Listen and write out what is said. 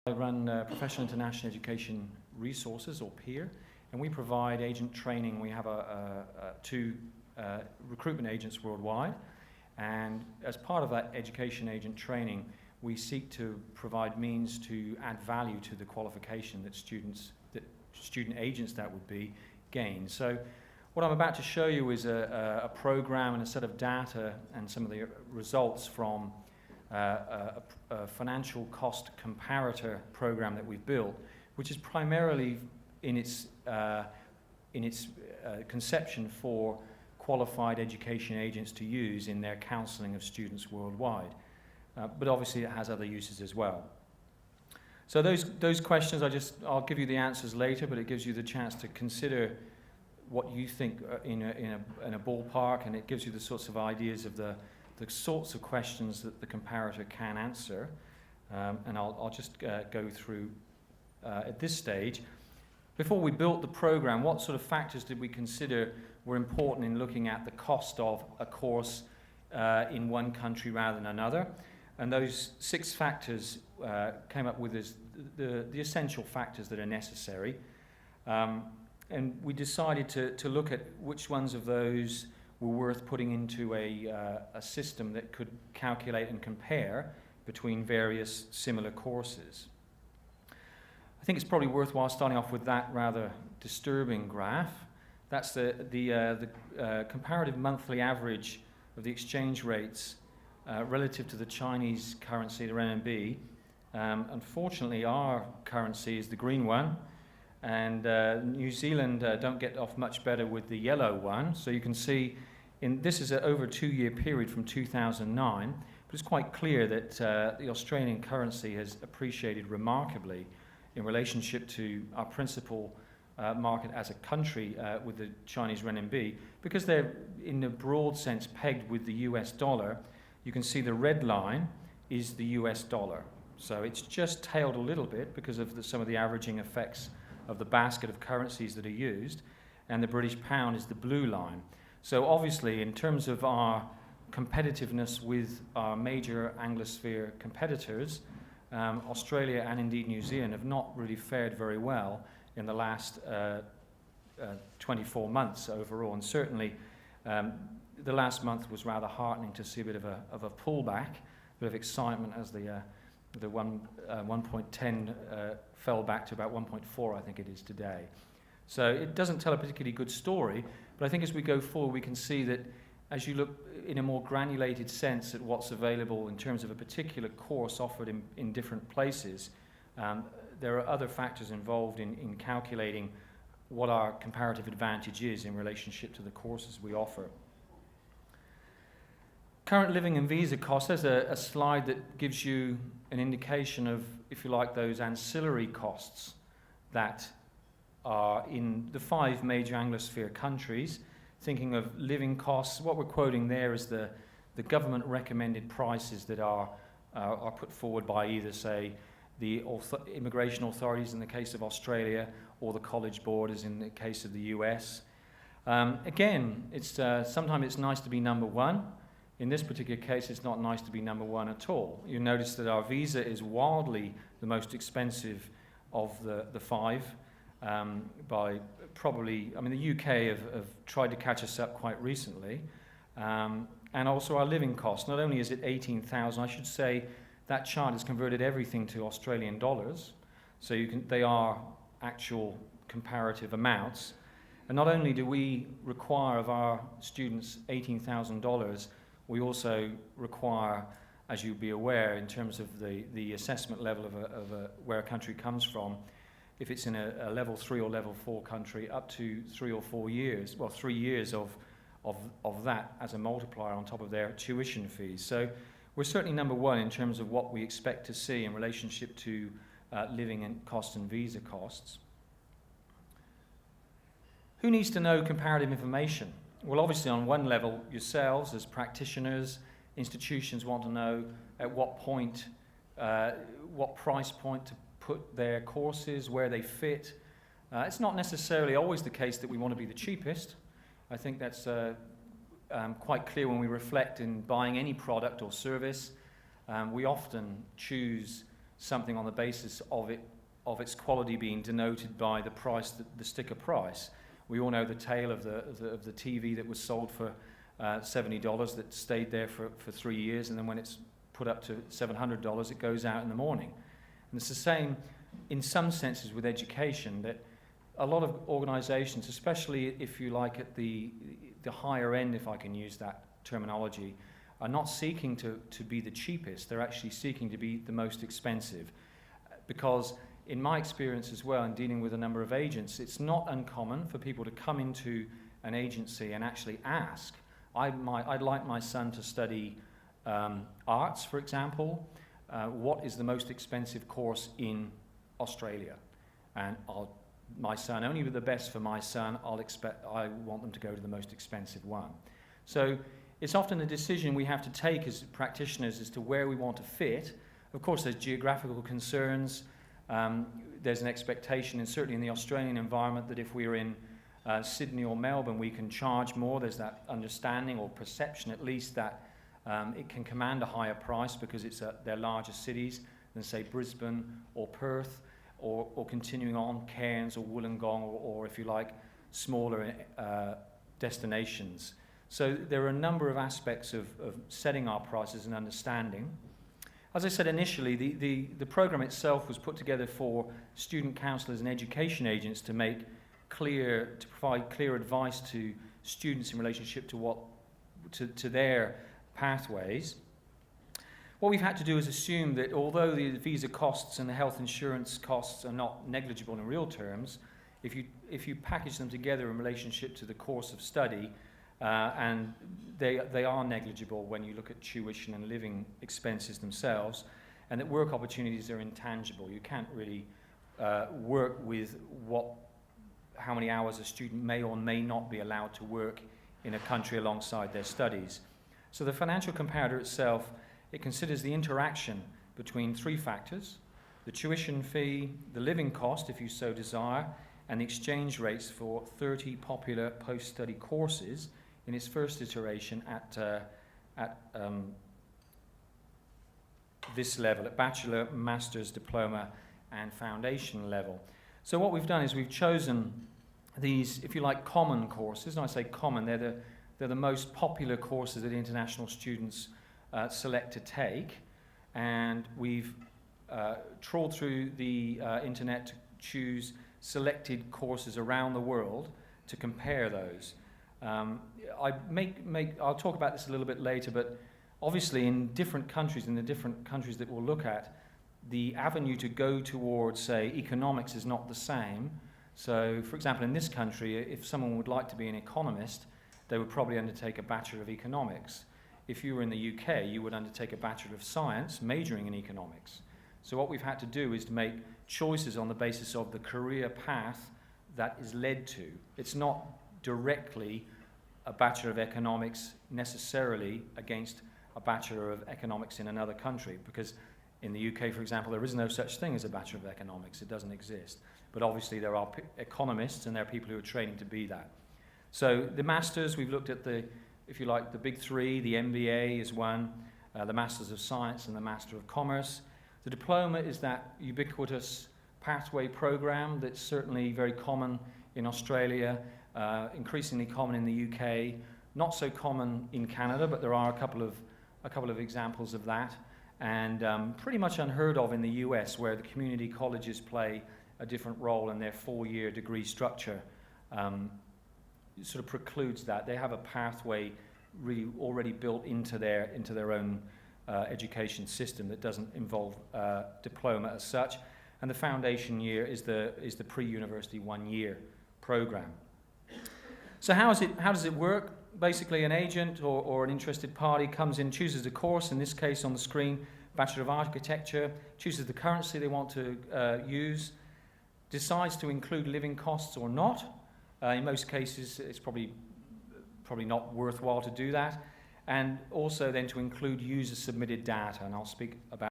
I run Professional International Education Resources, or PEER, and we provide agent training. We have two recruitment agents worldwide, and as part of that education agent training, we seek to provide means to add value to the qualification that student agents that would be gain. So what I'm about to show you is a program and a set of data and some of the results from a financial cost comparator program that we've built, which is primarily in its conception for qualified education agents to use in their counseling of students worldwide. But obviously it has other uses as well. So those questions, I'll give you the answers later, but it gives you the chance to consider what you think in a ballpark, and it gives you the sorts of ideas of the sorts of questions that the comparator can answer. And I'll just go through at this stage. Before we built the program, what sort of factors did we consider were important in looking at the cost of a course in one country rather than another? And those 6 factors came up with as the essential factors that are necessary. And we decided to look at which ones of those were worth putting into a system that could calculate and compare between various similar courses. I think it's probably worthwhile starting off with that rather disturbing graph. That's the comparative monthly average of the exchange rates relative to the Chinese currency, the renminbi. Unfortunately, our currency is the green one, and New Zealand don't get off much better with the yellow one. So you can see, this is over a 2-year period from 2009, but it's quite clear that the Australian currency has appreciated remarkably in relationship to our principal market as a country with the Chinese renminbi, because they're in a broad sense pegged with the US dollar. You can see the red line is the US dollar. So it's just tailed a little bit because of some of the averaging effects of the basket of currencies that are used, and the British pound is the blue line. So obviously, in terms of our competitiveness with our major Anglosphere competitors, Australia and indeed New Zealand have not really fared very well in the last 24 months overall, and certainly the last month was rather heartening to see a bit of a pullback, a bit of excitement as the 1.10 fell back to about 1.4, I think it is today. So it doesn't tell a particularly good story, but I think as we go forward we can see that as you look in a more granulated sense at what's available in terms of a particular course offered in different places, there are other factors involved in calculating what our comparative advantage is in relationship to the courses we offer. Current living and visa costs. There's a slide that gives you an indication of, if you like, those ancillary costs that are in the 5 major Anglosphere countries. Thinking of living costs, what we're quoting there is the government recommended prices that are put forward by either, say, the immigration authorities in the case of Australia, or the College Board as in the case of the US. Again, sometimes it's nice to be number one. In this particular case, it's not nice to be number one at all. You notice that our visa is wildly the most expensive of the 5 by probably, I mean, the UK have tried to catch us up quite recently. And also our living costs. Not only is it 18,000, I should say that chart has converted everything to Australian dollars. So they are actual comparative amounts. And not only do we require of our students $18,000, we also require, as you'll be aware, in terms of the assessment level of where a country comes from, if it's in a level 3 or level 4 country, up to 3 or 4 years, well, 3 years of that as a multiplier on top of their tuition fees. So we're certainly number one in terms of what we expect to see in relationship to living and costs and visa costs. Who needs to know comparative information? Well, obviously on one level, yourselves as practitioners, institutions want to know at what point, what price point to put their courses, where they fit. It's not necessarily always the case that we want to be the cheapest. I think that's quite clear when we reflect in buying any product or service. We often choose something on the basis of its quality being denoted by the price, the sticker price. We all know the tale of the TV that was sold for $70 that stayed there for 3 years, and then when it's put up to $700, it goes out in the morning. And it's the same in some senses with education, that a lot of organizations, especially if you like at the higher end, if I can use that terminology, are not seeking to be the cheapest. They're actually seeking to be the most expensive. Because in my experience as well, in dealing with a number of agents, it's not uncommon for people to come into an agency and actually ask, I'd like my son to study arts, for example. What is the most expensive course in Australia? And my son, only with the best for my son, I want them to go to the most expensive one. So it's often a decision we have to take as practitioners as to where we want to fit. Of course, there's geographical concerns. There's an expectation, and certainly in the Australian environment, that if we're in Sydney or Melbourne, we can charge more. There's that understanding or perception, at least, that it can command a higher price because they're larger cities than, say, Brisbane or Perth, or continuing on, Cairns or Wollongong, or if you like, smaller destinations. So there are a number of aspects of setting our prices and understanding. As I said initially, the program itself was put together for student counsellors and education agents to provide clear advice to students in relationship to their pathways. What we've had to do is assume that although the visa costs and the health insurance costs are not negligible in real terms, if you package them together in relationship to the course of study, and they are negligible when you look at tuition and living expenses themselves, and that work opportunities are intangible. You can't really work with how many hours a student may or may not be allowed to work in a country alongside their studies. So the financial comparator itself, it considers the interaction between 3 factors: the tuition fee, the living cost, if you so desire, and the exchange rates for 30 popular post-study courses in its first iteration at this level, at bachelor, master's, diploma, and foundation level. So what we've done is we've chosen these, if you like, common courses. And I say common, they're the most popular courses that international students select to take, and we've trawled through the internet to choose selected courses around the world to compare those. I'll talk about this a little bit later, but obviously in different countries, in the different countries that we'll look at, the avenue to go towards, say, economics is not the same. So, for example, in this country, if someone would like to be an economist, they would probably undertake a Bachelor of Economics. If you were in the UK, you would undertake a Bachelor of Science, majoring in economics. So what we've had to do is to make choices on the basis of the career path that is led to. It's not directly a Bachelor of Economics necessarily against a Bachelor of Economics in another country, because in the UK, for example, there is no such thing as a Bachelor of Economics. It doesn't exist. But obviously there are economists, and there are people who are training to be that. So the Masters, we've looked at if you like, the big 3. The MBA is one, the Masters of Science and the Master of Commerce. The diploma is that ubiquitous pathway program that's certainly very common in Australia, increasingly common in the UK, not so common in Canada, but there are a couple of examples of that, and pretty much unheard of in the US, where the community colleges play a different role, and their 4-year degree structure sort of precludes that. They have a pathway really already built into their own education system that doesn't involve diploma as such, and the foundation year is the pre-university 1-year program. So how does it work? Basically, an agent or an interested party comes in, chooses a course, in this case on the screen, Bachelor of Architecture, chooses the currency they want to use, decides to include living costs or not. In most cases, it's probably not worthwhile to do that, and also then to include user-submitted data, and I'll speak about